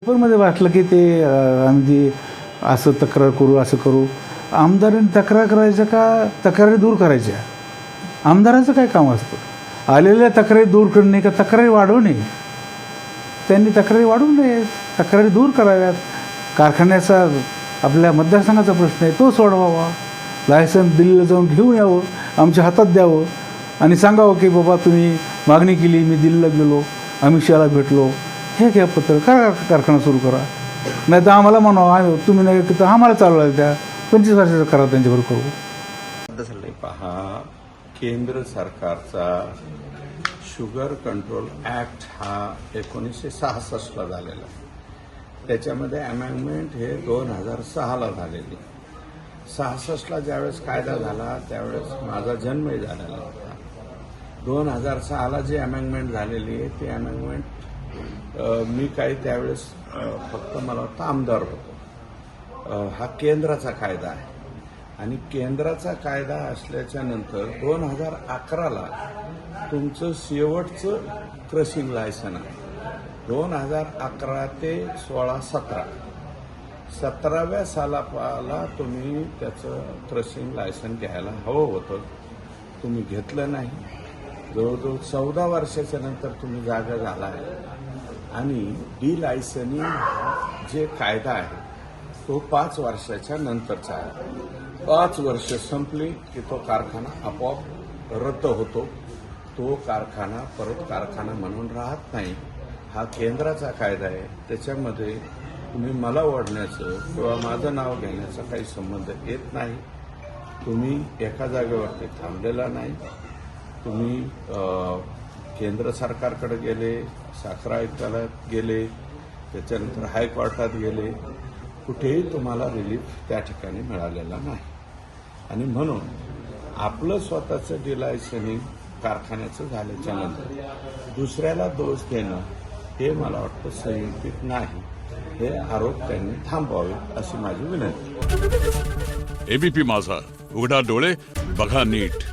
पेपरमध्ये वाटलं की ते आम्ही असं तक्रार करू असं करू. आमदारांनी तक्रार करायच्या का तक्रारी दूर करायच्या? आमदाराचं काय काम असतं? आलेल्या तक्रारी दूर करणे का तक्रारी वाढवणे? त्यांनी तक्रारी वाढवू नये, तक्रारी दूर कराव्यात. कारखान्याचा आपल्या मतदारसंघाचा प्रश्न आहे तो सोडवावा. लायसन्स दिल्लीला जाऊन घेऊन यावं, आमच्या हातात द्यावं आणि सांगावं की बाबा तुम्ही मागणी केली, मी दिल्लीला गेलो, अमित शहाला भेटलो, हे घ्या पत्र, करा कारखाना सुरू करा. नाही तर आम्हाला म्हणावं तुम्ही नाही तर आम्हाला चालवायला द्या, 25 वर्षाचं करा, त्यांच्याबरोबर करू. पहा, केंद्र सरकारचा शुगर कंट्रोल ॲक्ट हा 1966ला झालेला. त्याच्यामध्ये अमेंडमेंट हे 2006ला झालेली. 66ला ज्यावेळेस कायदा झाला त्यावेळेस माझा जन्मही झालेला होता. 2006ला जी अमेंडमेंट झालेली आहे ती अमेंडमेंट मी काही त्यावेळेस फक्त मला वाटतं आमदार होतो. हा केंद्राचा कायदा आहे आणि केंद्राचा कायदा असल्याच्या नंतर 2011ला तुमचं शेवटचं क्रशिंग लायसन आहे. 2011 ते 16-17 17व्या सालाला तुम्ही त्याचं क्रशिंग लायसन घ्यायला हवं होतं. तुम्ही घेतलं नाही. जवळजवळ 14 वर्षाच्या नंतर तुम्ही जागा झाला आहे आणि डी लायसनिंग जे कायदा आहे तो 5 वर्षाच्या नंतरचा आहे. 5 वर्ष संपली की तो कारखाना आपोआप रद्द होतो. तो कारखाना परत कारखाना म्हणून राहत नाही. हा केंद्राचा कायदा आहे. त्याच्यामध्ये तुम्ही मला ओढण्याचं किंवा माझं नाव घेण्याचा काही संबंध येत नाही. तुम्ही एका जागेवरती थांबलेला नाही. तुम्ही केंद्र सरकारकडे गेले, साखर आयुक्तालयात गेले, त्याच्यानंतर हायकोर्टात गेले, कुठेही तुम्हाला रिलीफ त्या ठिकाणी मिळालेला नाही. आणि म्हणून आपलं स्वतःचं डिलायसनिंग कारखान्याचं झाल्याच्या नंतर दुसऱ्याला दोष देणं हे मला वाटतं संयुक्तिक नाही. हे आरोप त्यांनी थांबवावे अशी माझी विनंती. एबीपी माझा, उघडा डोळे बघा नीट.